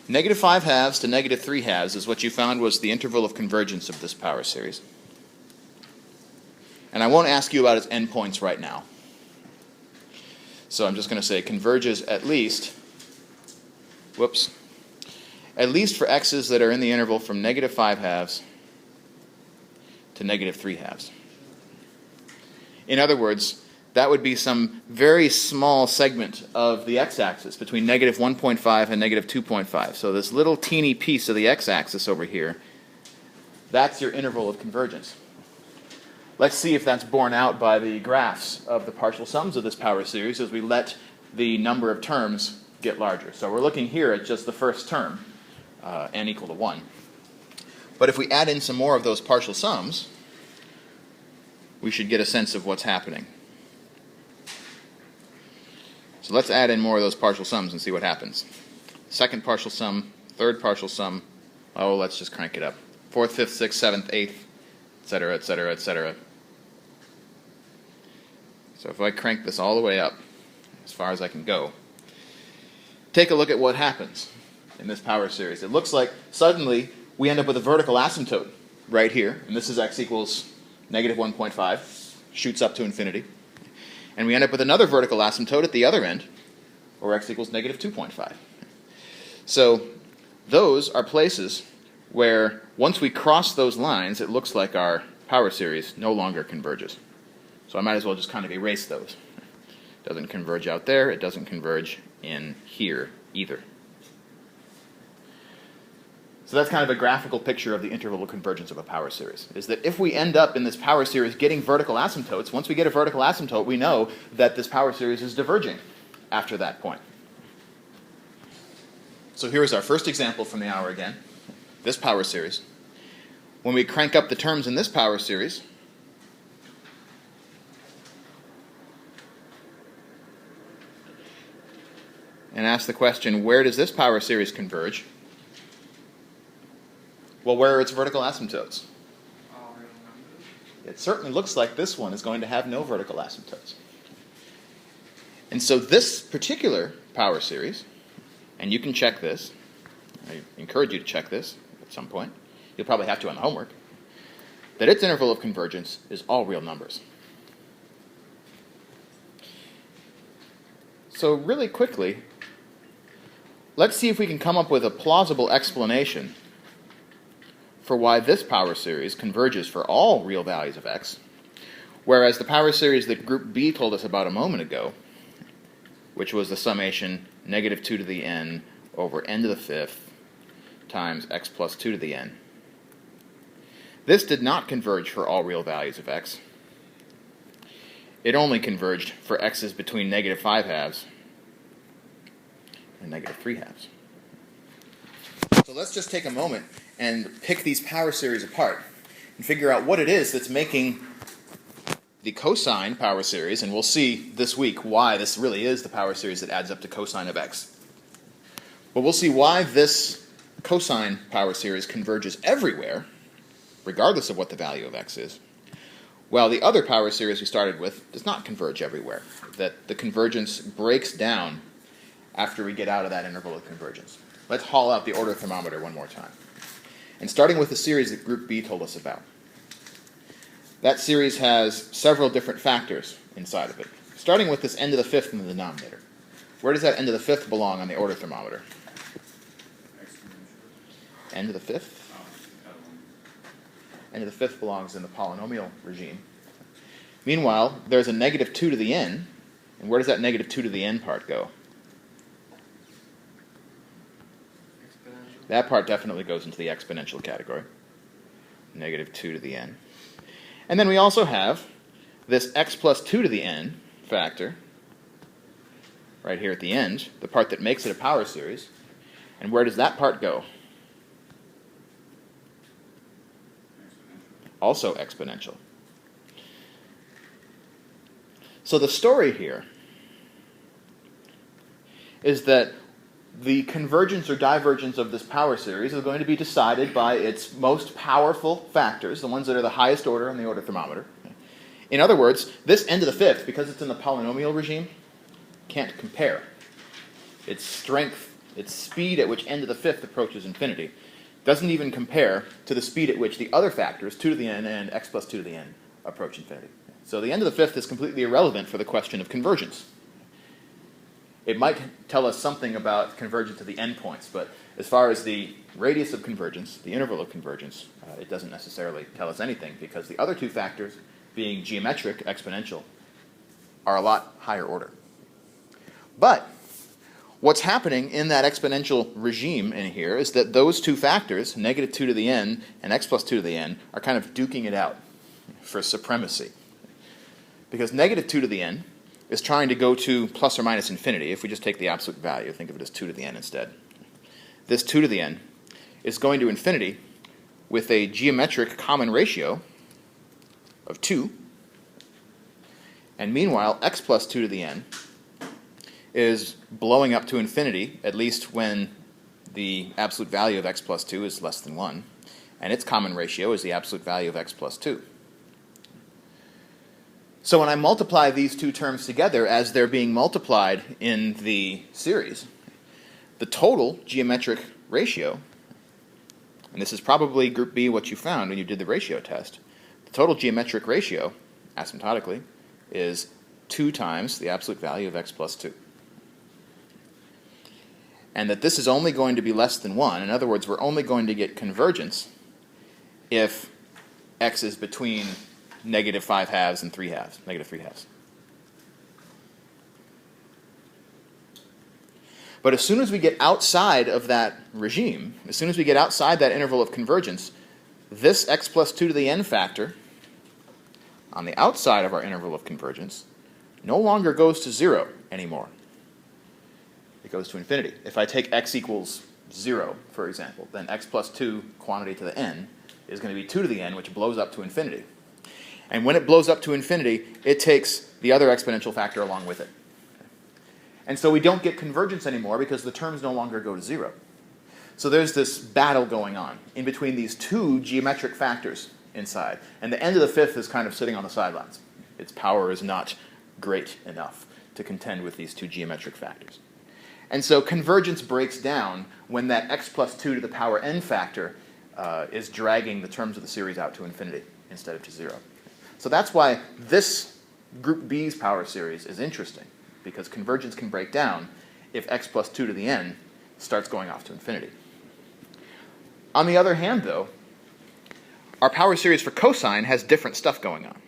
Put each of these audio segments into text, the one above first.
Negative 5 halves to negative 3 halves is what you found was the interval of convergence of this power series. And I won't ask you about its endpoints right now. So I'm just going to say converges at least, at least for x's that are in the interval from negative 5 halves to negative 3 halves. In other words, that would be some very small segment of the x-axis between negative 1.5 and negative 2.5. So this little teeny piece of the x-axis over here, that's your interval of convergence. Let's see if that's borne out by the graphs of the partial sums of this power series as we let the number of terms get larger. So we're looking here at just the first term, n equal to 1. But if we add in some more of those partial sums, we should get a sense of what's happening. So let's add in more of those partial sums and see what happens. Second partial sum, third partial sum, let's just crank it up. Fourth, fifth, sixth, seventh, eighth, etc., etc., etc. So if I crank this all the way up, as far as I can go, take a look at what happens in this power series. It looks like suddenly we end up with a vertical asymptote right here, and this is x equals negative 1.5, shoots up to infinity. And we end up with another vertical asymptote at the other end, or x equals negative 2.5. So those are places where once we cross those lines, it looks like our power series no longer converges. So I might as well just kind of erase those. It doesn't converge out there. It doesn't converge in here either. So that's kind of a graphical picture of the interval of convergence of a power series, is that if we end up in this power series getting vertical asymptotes, once we get a vertical asymptote, we know that this power series is diverging after that point. So here's our first example from the hour again, this power series. When we crank up the terms in this power series, and ask the question, where does this power series converge? Well, where are its vertical asymptotes? It certainly looks like this one is going to have no vertical asymptotes. And so this particular power series, and you can check this, I encourage you to check this at some point, you'll probably have to on the homework, that its interval of convergence is all real numbers. So really quickly, let's see if we can come up with a plausible explanation for why this power series converges for all real values of x, whereas the power series that group B told us about a moment ago, which was the summation negative 2 to the n over n to the fifth times x plus 2 to the n. This did not converge for all real values of x. It only converged for x's between negative 5 halves and negative 3 halves. So let's just take a moment and pick these power series apart and figure out what it is that's making the cosine power series, and we'll see this week why this really is the power series that adds up to cosine of x. But we'll see why this cosine power series converges everywhere, regardless of what the value of x is, while the other power series we started with does not converge everywhere, that the convergence breaks down after we get out of that interval of convergence. Let's haul out the order thermometer one more time. And starting with the series that group B told us about. That series has several different factors inside of it, starting with this n to the fifth in the denominator. Where does that n to the fifth belong on the order thermometer? N to the fifth? N to the fifth belongs in the polynomial regime. Meanwhile, there's a negative 2 to the n, and where does that negative 2 to the n part go? That part definitely goes into the exponential category. Negative 2 to the n. And then we also have this x plus 2 to the n factor right here at the end, the part that makes it a power series. And where does that part go? Also exponential. So the story here is that the convergence or divergence of this power series is going to be decided by its most powerful factors, the ones that are the highest order on the order thermometer. In other words, this n to the fifth, because it's in the polynomial regime, can't compare. Its strength its speed at which n to the fifth approaches infinity, doesn't even compare to the speed at which the other factors, 2 to the n and x plus 2 to the n, approach infinity. So the n to the fifth is completely irrelevant for the question of convergence. It might tell us something about convergence of the endpoints, but as far as the radius of convergence, the interval of convergence, it doesn't necessarily tell us anything, because the other two factors, being geometric, exponential, are a lot higher order. But what's happening in that exponential regime in here is that those two factors, negative 2 to the n and x plus 2 to the n, are kind of duking it out for supremacy. Because negative 2 to the n is trying to go to plus or minus infinity. If we just take the absolute value, think of it as 2 to the n instead. This 2 to the n is going to infinity with a geometric common ratio of 2. And meanwhile, x plus 2 to the n is blowing up to infinity, at least when the absolute value of x plus 2 is less than 1. And its common ratio is the absolute value of x plus 2. So when I multiply these two terms together as they're being multiplied in the series, the total geometric ratio, and this is probably group B what you found when you did the ratio test, the total geometric ratio, asymptotically, is 2 times the absolute value of x plus 2. And that this is only going to be less than 1. In other words, we're only going to get convergence if x is between negative 5 halves and 3 halves, negative 3 halves. But as soon as we get outside of that regime, as soon as we get outside that interval of convergence, this x plus 2 to the n factor on the outside of our interval of convergence no longer goes to 0 anymore. It goes to infinity. If I take x equals 0, for example, then x plus 2 quantity to the n is going to be 2 to the n, which blows up to infinity. And when it blows up to infinity, it takes the other exponential factor along with it. And so we don't get convergence anymore because the terms no longer go to 0. So there's this battle going on in between these two geometric factors inside. And the n to the fifth is kind of sitting on the sidelines. Its power is not great enough to contend with these two geometric factors. And so convergence breaks down when that x plus 2 to the power n factor is dragging the terms of the series out to infinity instead of to 0. So that's why this group B's power series is interesting, because convergence can break down if x plus 2 to the n starts going off to infinity. On the other hand, though, our power series for cosine has different stuff going on.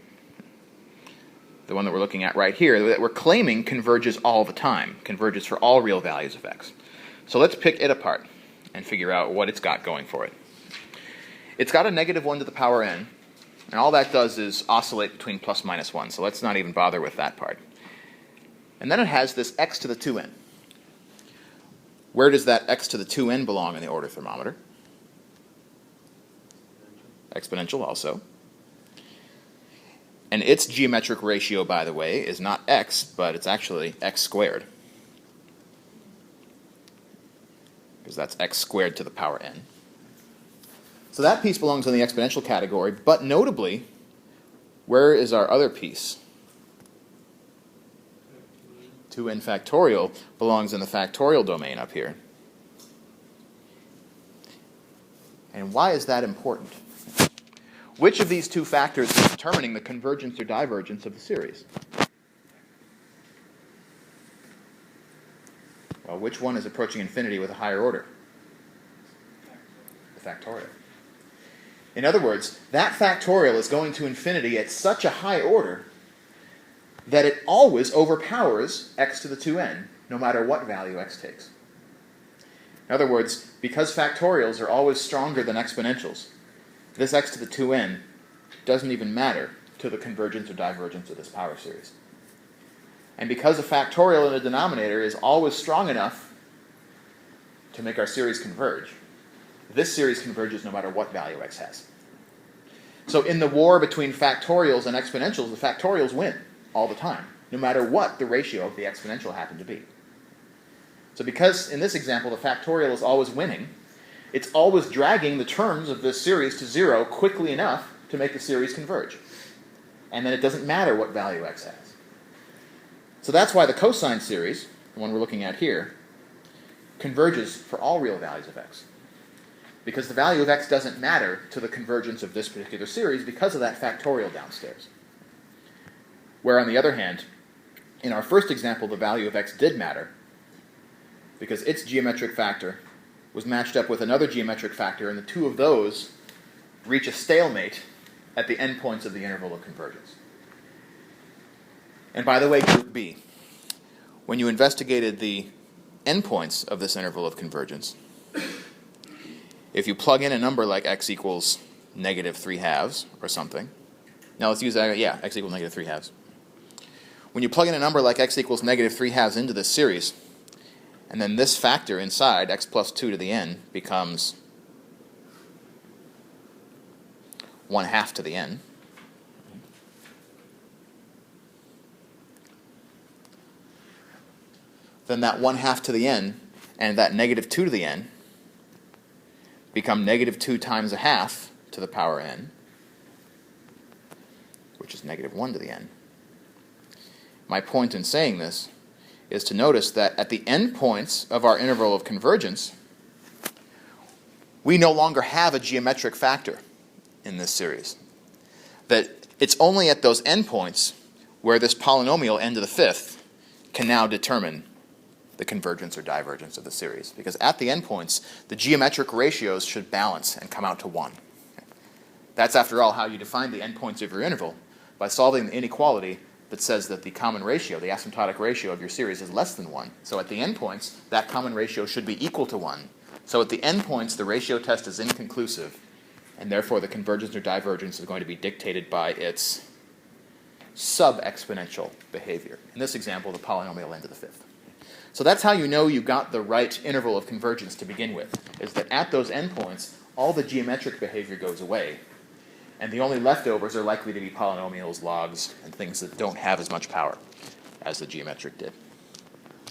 The one that we're looking at right here, that we're claiming converges all the time, converges for all real values of x. So let's pick it apart and figure out what it's got going for it. It's got a negative 1 to the power n, and all that does is oscillate between plus minus 1, so let's not even bother with that part. And then it has this x to the 2n. Where does that x to the 2n belong in the order thermometer? Exponential also. And its geometric ratio, by the way, is not x, but it's actually x squared. Because that's x squared to the power n. So that piece belongs in the exponential category, but notably, where is our other piece? 2n factorial belongs in the factorial domain up here. And why is that important? Which of these two factors is determining the convergence or divergence of the series? Well, which one is approaching infinity with a higher order? The factorial. In other words, that factorial is going to infinity at such a high order that it always overpowers x to the 2n, no matter what value x takes. In other words, because factorials are always stronger than exponentials, this x to the 2n doesn't even matter to the convergence or divergence of this power series. And because a factorial in the denominator is always strong enough to make our series converge, this series converges no matter what value x has. So in the war between factorials and exponentials, the factorials win all the time, no matter what the ratio of the exponential happened to be. So because in this example the factorial is always winning, it's always dragging the terms of this series to 0 quickly enough to make the series converge. And then it doesn't matter what value x has. So that's why the cosine series, the one we're looking at here, converges for all real values of x. Because the value of x doesn't matter to the convergence of this particular series because of that factorial downstairs. Where, on the other hand, in our first example, the value of x did matter because its geometric factor was matched up with another geometric factor, and the two of those reach a stalemate at the endpoints of the interval of convergence. And by the way, group B, when you investigated the endpoints of this interval of convergence, if you plug in a number like x equals -3/2 or something, now let's use that, x equals -3/2. When you plug in a number like x equals -3/2 into this series, and then this factor inside, x plus 2 to the n, becomes 1/2 to the n. Then that 1/2 to the n and that -2 to the n become -2 times 1/2 to the power n, which is -1 to the n. My point in saying this is to notice that at the endpoints of our interval of convergence, we no longer have a geometric factor in this series. That it's only at those endpoints where this polynomial n to the fifth can now determine the convergence or divergence of the series. Because at the endpoints, the geometric ratios should balance and come out to 1. That's, after all, how you define the endpoints of your interval, by solving the inequality that says that the common ratio, the asymptotic ratio of your series, is less than 1. So at the endpoints, that common ratio should be equal to 1. So at the endpoints, the ratio test is inconclusive, and therefore the convergence or divergence is going to be dictated by its sub-exponential behavior. In this example, the polynomial n to the fifth. So that's how you know you got the right interval of convergence to begin with, is that at those endpoints, all the geometric behavior goes away, and the only leftovers are likely to be polynomials, logs, and things that don't have as much power as the geometric did.